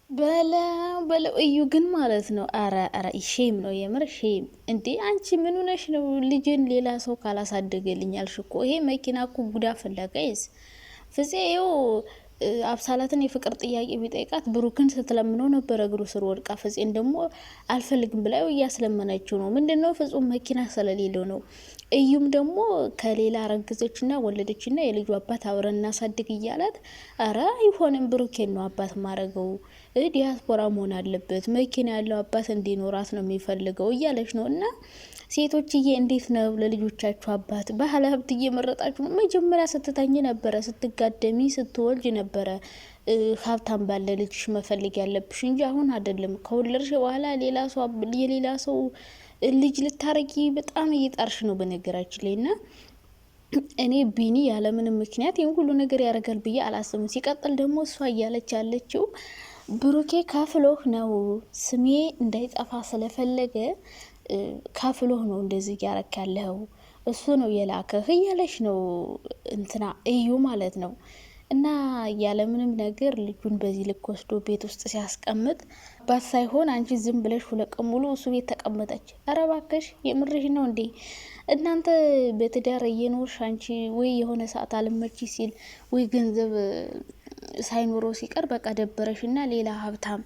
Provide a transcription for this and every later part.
በለው እዩ ግን ማለት ነው። አረ ሼም ነው የምር ሼም። እንዴ አንቺ ምን ሆነሽ ነው? ልጅን ሌላ ሰው ካላሳደገልኝ አልሽ እኮ። ይሄ መኪና እኮ ጉዳ ፈለገ ይዝ ፍፄ ይኸው አብሳላትን የፍቅር ጥያቄ ቢጠይቃት ብሩክን ስትለምነው ነበረ እግሩ ስር ወድቃ። ፍፄን ደግሞ አልፈልግም ብላ እያስለመነችው ነው። ምንድነው ፍጹም መኪና ስለሌለው ነው። እዩም ደግሞ ከሌላ ረግዘችና ወለደችና የልጁ አባት አብረን እናሳድግ እያላት፣ አረ አይሆንም ብሩኬን ነው አባት ማረገው፣ ዲያስፖራ መሆን አለበት፣ መኪና ያለው አባት እንዲኖራት ነው የሚፈልገው እያለች ነው። እና ሴቶችዬ እንዴት ነው ለልጆቻችሁ አባት ባህለ ሀብት እየመረጣችሁ ነው? መጀመሪያ ስትተኝ ነበረ፣ ስትጋደሚ ስትወልጅ ነበረ ሀብታም ባለ ልጅሽ መፈልግ ያለብሽ እንጂ አሁን አይደለም። ከወለድሽ በኋላ የሌላ ሰው ልጅ ልታረጊ በጣም እየጣርሽ ነው በነገራችን ላይ። እና እኔ ቢኒ ያለምንም ምክንያት ይህን ሁሉ ነገር ያደርጋል ብዬ አላስብም። ሲቀጥል ደግሞ እሷ እያለች ያለችው ብሩኬ ካፍሎህ ነው ስሜ እንዳይጠፋ ስለፈለገ ካፍሎህ ነው እንደዚህ ያረክ ያለው እሱ ነው የላከህ እያለች ነው እንትና እዩ ማለት ነው። እና ያለምንም ነገር ልጁን በዚህ ልክ ወስዶ ቤት ውስጥ ሲያስቀምጥ ባት ሳይሆን አንቺ ዝም ብለሽ ሁለት ቀን ሙሉ እሱ ቤት ተቀመጠች። ኧረ እባክሽ የምርሽ ነው እንዴ? እናንተ በትዳር እየኖርሽ አንቺ ወይ የሆነ ሰዓት አልመቺ ሲል ወይ ገንዘብ ሳይኖረው ሲቀር በቃ ደበረሽና ሌላ ሀብታም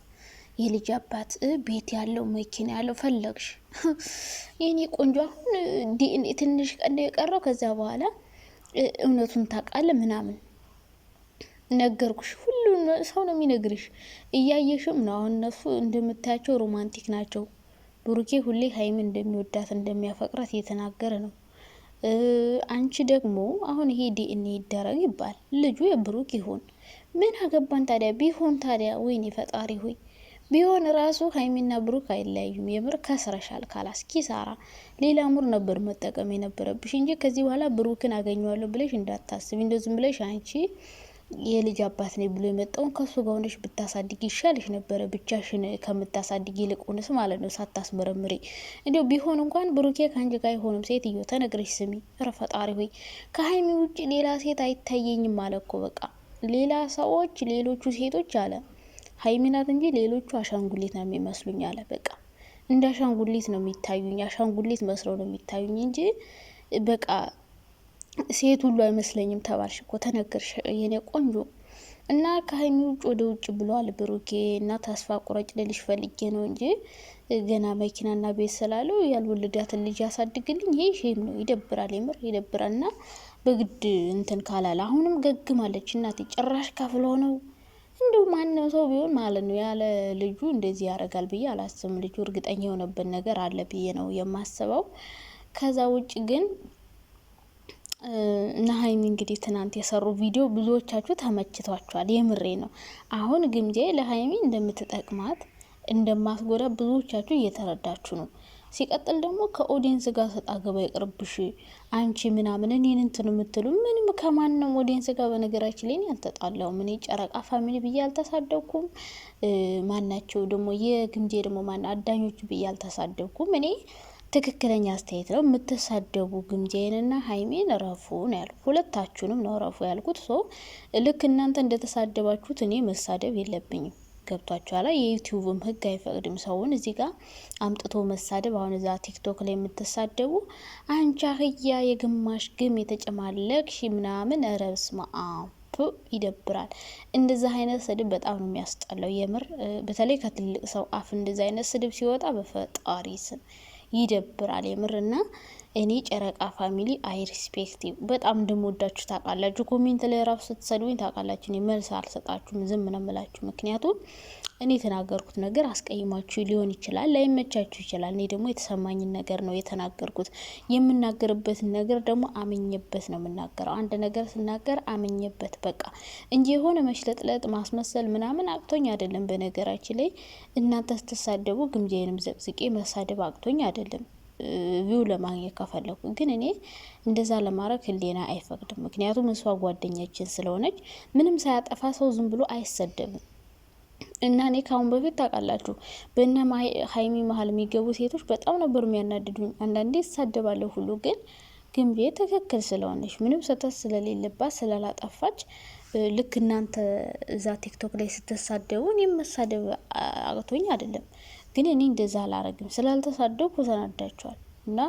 የልጅ አባት ቤት ያለው መኪና ያለው ፈለግሽ። የኔ ቆንጆ አሁን ዲኤንኤ ትንሽ ቀን የቀረው ከዛ በኋላ እውነቱን ታውቃለህ ምናምን ነገርኩሽ። ሁሉም ሰው ነው የሚነግርሽ፣ እያየሽም ነው። አሁን እነሱ እንደምታያቸው ሮማንቲክ ናቸው። ብሩኬ ሁሌ ሀይሚ እንደሚወዳት እንደሚያፈቅራት እየተናገረ ነው። አንቺ ደግሞ አሁን ይሄ ዲኤንኤ ይደረግ ይባል ልጁ የብሩክ ይሆን ምን አገባን ታዲያ? ቢሆን ታዲያ ወይኔ ፈጣሪ ሆይ ቢሆን ራሱ ሀይሚና ብሩክ አይለያዩም። የምር ከስረሻል። ካላስ ኪሳራ ሌላ ሙር ነበር መጠቀም የነበረብሽ እንጂ ከዚህ በኋላ ብሩክን አገኘዋለሁ ብለሽ እንዳታስብ። እንደዚህም ብለሽ አንቺ የልጅ አባት ነኝ ብሎ የመጣውን ከሱ ጋር ሆነሽ ብታሳድጊ ይሻልሽ ነበረ፣ ብቻሽን ከምታሳድጊ ይልቁንስ ማለት ነው ሳታስመረምሪ። እንዲሁ ቢሆን እንኳን ብሩኬ ከአንቺ ጋር አይሆንም። ሴትዮ ተነግረሽ ስሚ። ኧረ ፈጣሪ ሆይ ከሀይሚ ውጭ ሌላ ሴት አይታየኝም አለ እኮ በቃ። ሌላ ሰዎች ሌሎቹ ሴቶች አለ ሀይሚ ናት እንጂ ሌሎቹ አሻንጉሊት ነው የሚመስሉኝ አለ በቃ። እንደ አሻንጉሊት ነው የሚታዩኝ፣ አሻንጉሊት መስለው ነው የሚታዩኝ እንጂ በቃ ሴት ሁሉ አይመስለኝም ተባልሽ እኮ ተነገርሽ የኔ ቆንጆ። እና ከሀይሚ ውጭ ወደ ውጭ ብሏል ብሩኬ። እና ተስፋ ቁረጭ ልልሽ ፈልጌ ነው እንጂ ገና መኪናና ቤት ስላለው ያልወለዳትን ልጅ ያሳድግልኝ። ይሄ ሼም ነው። ይደብራል፣ የምር ይደብራል። እና በግድ እንትን ካላለ አሁንም ገግማለች እናቴ። ጭራሽ ከፍሎ ነው እንዲሁ ማንም ሰው ቢሆን ማለት ነው ያለ ልጁ እንደዚህ ያደርጋል ብዬ አላስብም። ልጁ እርግጠኛ የሆነበት ነገር አለ ብዬ ነው የማስበው። ከዛ ውጭ ግን እና ሀይሚ እንግዲህ ትናንት የሰሩ ቪዲዮ ብዙዎቻችሁ ተመችቷችኋል። የምሬ ነው። አሁን ግምጄ ለሀይሚ እንደምትጠቅማት እንደማስጎዳ ብዙዎቻችሁ እየተረዳችሁ ነው። ሲቀጥል ደግሞ ከኦዲየንስ ጋር ሰጣ ገባ ይቅርብሽ አንቺ ምናምን እኔን እንትን የምትሉ ምንም ከማንም ኦዲየንስ ጋር በነገራችን ላይ አልተጣላሁም። እኔ ጨረቃ ፋሚሊ ብዬ አልተሳደብኩም። ማናቸው ደግሞ የግምጄ ደግሞ ማና አዳኞቹ ብዬ አልተሳደብኩም። እኔ ትክክለኛ አስተያየት ነው የምትሳደቡ። ግምጄንና ሀይሜን ረፉ ነው ያልኩት። ሁለታችሁንም ነው ረፉ ያልኩት። ሶ ልክ እናንተ እንደተሳደባችሁት እኔ መሳደብ የለብኝም። ገብቷችኋላ? የዩቲዩብም ህግ አይፈቅድም ሰውን እዚህ ጋር አምጥቶ መሳደብ። አሁን እዛ ቲክቶክ ላይ የምትሳደቡ አንቺ አህያ የግማሽ ግም የተጨማለቅሽ ምናምን ረብስማ ይደብራል። እንደዚህ አይነት ስድብ በጣም ነው የሚያስጠላው የምር። በተለይ ከትልቅ ሰው አፍ እንደዚህ አይነት ስድብ ሲወጣ በፈጣሪ ስም ይደብራል የምርና። እኔ ጨረቃ ፋሚሊ አይ ሪስፔክቲቭ በጣም እንደምወዳችሁ ታውቃላችሁ። ኮሜንት ላይ ራሱ ስትሰድቡኝ ታውቃላችሁ። እኔ መልስ አልሰጣችሁም፣ ዝም ነው የምላችሁ። ምክንያቱም እኔ የተናገርኩት ነገር አስቀይማችሁ ሊሆን ይችላል፣ ላይመቻችሁ ይችላል። እኔ ደግሞ የተሰማኝን ነገር ነው የተናገርኩት። የምናገርበትን ነገር ደግሞ አመኘበት ነው የምናገረው። አንድ ነገር ስናገር አመኘበት በቃ እንጂ የሆነ መሽለጥለጥ ማስመሰል ምናምን አቅቶኝ አይደለም። በነገራችን ላይ እናንተ ስትሳደቡ ግምጄንም ዘቅዝቄ መሳደብ አቅቶኝ አይደለም። ቪው ለማግኘት ከፈለኩ ግን እኔ እንደዛ ለማድረግ ህሊና አይፈቅድም። ምክንያቱም እሷ ጓደኛችን ስለሆነች ምንም ሳያጠፋ ሰው ዝም ብሎ አይሰደብም። እና እኔ ካሁን በፊት ታውቃላችሁ በእነ ሀይሚ መሀል የሚገቡ ሴቶች በጣም ነበር የሚያናድዱኝ። አንዳንዴ ይሳደባለሁ ሁሉ ግን ግንቤ ትክክል ስለሆነች ምንም ስህተት ስለሌለባት ስላላጠፋች ልክ እናንተ እዛ ቲክቶክ ላይ ስትሳደቡ እኔም መሳደብ አቅቶኝ አይደለም፣ ግን እኔ እንደዛ አላረግም። ስላልተሳደብኩ ተናዳቸዋል። እና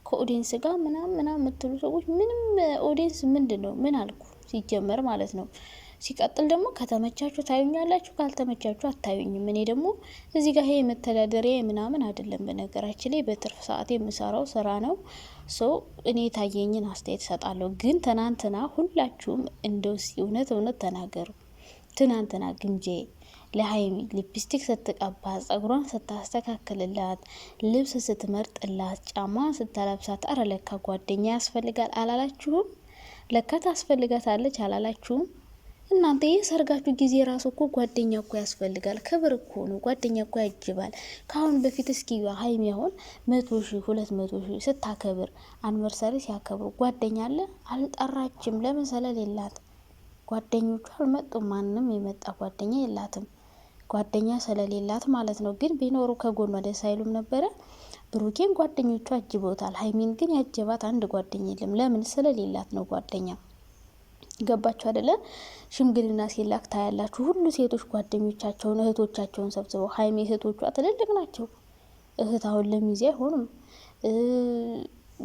ከኦዲየንስ ጋር ምናምን የምትሉ ሰዎች ምንም ኦዲየንስ ምንድን ነው ምን አልኩ ሲጀመር ማለት ነው። ሲቀጥል ደግሞ ከተመቻችሁ ታዩኛላችሁ፣ ካልተመቻችሁ አታዩኝም። እኔ ደግሞ እዚህ ጋር ይሄ መተዳደሪያ ምናምን አይደለም። በነገራችን ላይ በትርፍ ሰዓት የምሰራው ስራ ነው። እኔ የታየኝን አስተያየት እሰጣለሁ። ግን ትናንትና ሁላችሁም እንደው እውነት ተናገሩ። ትናንትና ግምጄ ለሀይሚ ሊፕስቲክ ስትቀባ፣ ጸጉሯን ስታስተካክልላት፣ ልብስ ስትመርጥላት፣ ጫማ ስታለብሳት፣ አረ ለካ ጓደኛ ያስፈልጋል አላላችሁም? ለካ ታስፈልጋታለች አላላችሁም? እናንተ የሰርጋችሁ ጊዜ ራሱ እኮ ጓደኛ እኮ ያስፈልጋል። ክብር እኮ ነው። ጓደኛ እኮ ያጅባል። ከአሁን በፊት እስኪ ሀይሚ አሁን 100,000 200,000 ስታከብር አኒቨርሰሪ ሲያከብሩ ጓደኛ አለ አልጠራችም። ለምን? ስለሌላት ጓደኞቹ አልመጡም። ማንም የመጣ ጓደኛ የላትም። ጓደኛ ስለሌላት ማለት ነው። ግን ቢኖሩ ከጎኗ ደስ አይሉም ነበረ። ብሩኬን ጓደኞቹ አጅበውታል። ሀይሚን ግን ያጀባት አንድ ጓደኛ የለም። ለምን? ስለሌላት ነው ጓደኛ። ገባችሁ አይደለ? ሽምግልና ሲላክ ታያላችሁ። ሁሉ ሴቶች ጓደኞቻቸውን እህቶቻቸውን ሰብስበው፣ ሀይሚ እህቶቿ ትልልቅ ናቸው። እህት አሁን ለሚዜ አይሆኑም።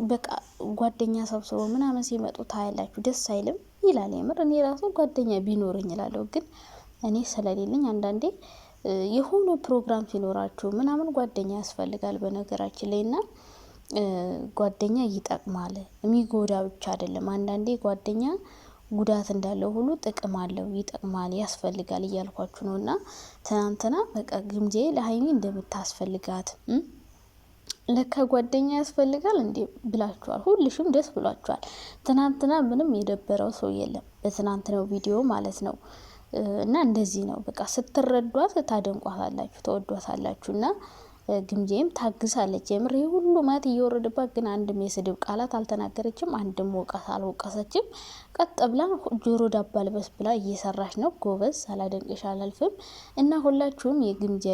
በቃ ጓደኛ ሰብስበው ምናምን ሲመጡ ታያላችሁ። ደስ አይልም ይላል። የምር እኔ ራሱ ጓደኛ ቢኖረኝ እላለሁ። ግን እኔ ስለሌለኝ አንዳንዴ የሆነ ፕሮግራም ሲኖራችሁ ምናምን ጓደኛ ያስፈልጋል በነገራችን ላይ። እና ጓደኛ ይጠቅማል፣ የሚጎዳ ብቻ አይደለም። አንዳንዴ ጓደኛ ጉዳት እንዳለው ሁሉ ጥቅም አለው፣ ይጠቅማል፣ ያስፈልጋል እያልኳችሁ ነው። እና ትናንትና በቃ ግምጄ ለሀይሚ እንደምታስፈልጋት ለካ ጓደኛ ያስፈልጋል እንዴ ብላችኋል። ሁልሽም ደስ ብሏችኋል። ትናንትና ምንም የደበረው ሰው የለም በትናንትናው ቪዲዮ ማለት ነው። እና እንደዚህ ነው በቃ ስትረዷት ታደንቋታላችሁ፣ ተወዷታላችሁ። እና ግምጄም ታግሳለች። የምር ሁሉ ማት እየወረደባት ግን አንድም የስድብ ቃላት አልተናገረችም። አንድም ወቀስ አልወቀሰችም። ቀጥ ብላ ጆሮ ዳባ ልበስ ብላ እየሰራች ነው። ጎበዝ፣ ሳላደንቅሽ አላልፍም። እና ሁላችሁም የግምጄ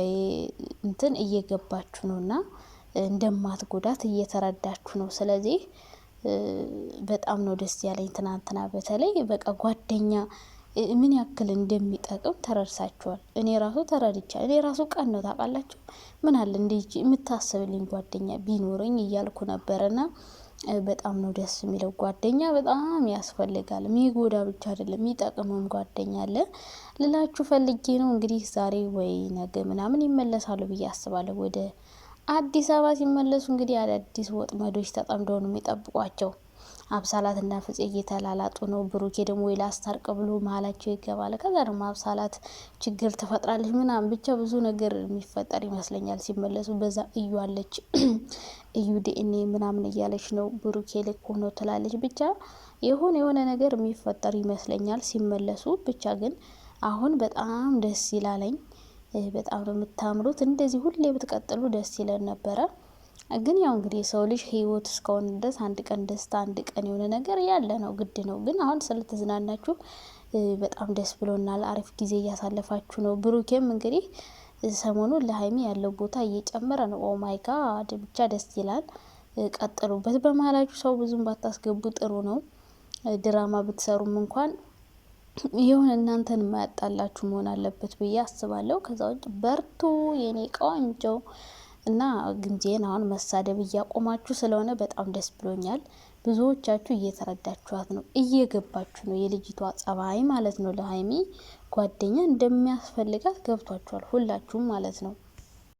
እንትን እየገባችሁ ነውና እንደማትጎዳት እየተረዳችሁ ነው። ስለዚህ በጣም ነው ደስ ያለኝ ትናንትና። በተለይ በቃ ጓደኛ ምን ያክል እንደሚጠቅም ተረድሳችኋል። እኔ ራሱ ተረድቻለሁ። እኔ ራሱ ቀን ነው ታውቃላችሁ፣ ምን አለ እንደ የምታስብልኝ ጓደኛ ቢኖረኝ እያልኩ ነበርና በጣም ነው ደስ የሚለው። ጓደኛ በጣም ያስፈልጋል። የሚጎዳ ብቻ አይደለም፣ የሚጠቅምም ጓደኛ አለ ልላችሁ ፈልጌ ነው። እንግዲህ ዛሬ ወይ ነገ ምናምን ይመለሳሉ ብዬ አስባለሁ ወደ አዲስ አበባ። ሲመለሱ እንግዲህ አዳዲስ ወጥመዶች ተጠምደው ነው የሚጠብቋቸው። አብሳላት እና ፍፄ እየተላላጡ ነው። ብሩኬ ደግሞ ወይ ላስታርቅ ብሎ መሀላቸው ይገባል። ከዛ ደግሞ አብሳላት ችግር ትፈጥራለች ምናምን፣ ብቻ ብዙ ነገር የሚፈጠር ይመስለኛል ሲመለሱ። በዛ እዩ አለች እዩ ዲኤንኤ ምናምን እያለች ነው። ብሩኬ ልክ ሆኖ ትላለች። ብቻ የሆነ ነገር የሚፈጠር ይመስለኛል ሲመለሱ። ብቻ ግን አሁን በጣም ደስ ይላለኝ። በጣም ነው የምታምሩት። እንደዚህ ሁሌ ብትቀጥሉ ደስ ይለን ነበረ። ግን ያው እንግዲህ የሰው ልጅ ህይወት እስከሆነ ድረስ አንድ ቀን ደስታ፣ አንድ ቀን የሆነ ነገር ያለ ነው፣ ግድ ነው። ግን አሁን ስለተዝናናችሁ በጣም ደስ ብሎናል። አሪፍ ጊዜ እያሳለፋችሁ ነው። ብሩኬም እንግዲህ ሰሞኑን ለሀይሚ ያለው ቦታ እየጨመረ ነው። ኦ ማይ ጋድ ብቻ ደስ ይላል። ቀጥሉበት። በመሀላችሁ ሰው ብዙም ባታስገቡ ጥሩ ነው። ድራማ ብትሰሩም እንኳን የሆነ እናንተን የማያጣላችሁ መሆን አለበት ብዬ አስባለሁ። ከዛ ውጭ በርቱ የኔ ቆንጆ። እና ግምጄን አሁን መሳደብ እያቆማችሁ ስለሆነ በጣም ደስ ብሎኛል። ብዙዎቻችሁ እየተረዳችኋት ነው፣ እየገባችሁ ነው። የልጅቷ ጸባይ ማለት ነው ለሀይሚ ጓደኛ እንደሚያስፈልጋት ገብቷችኋል ሁላችሁም ማለት ነው።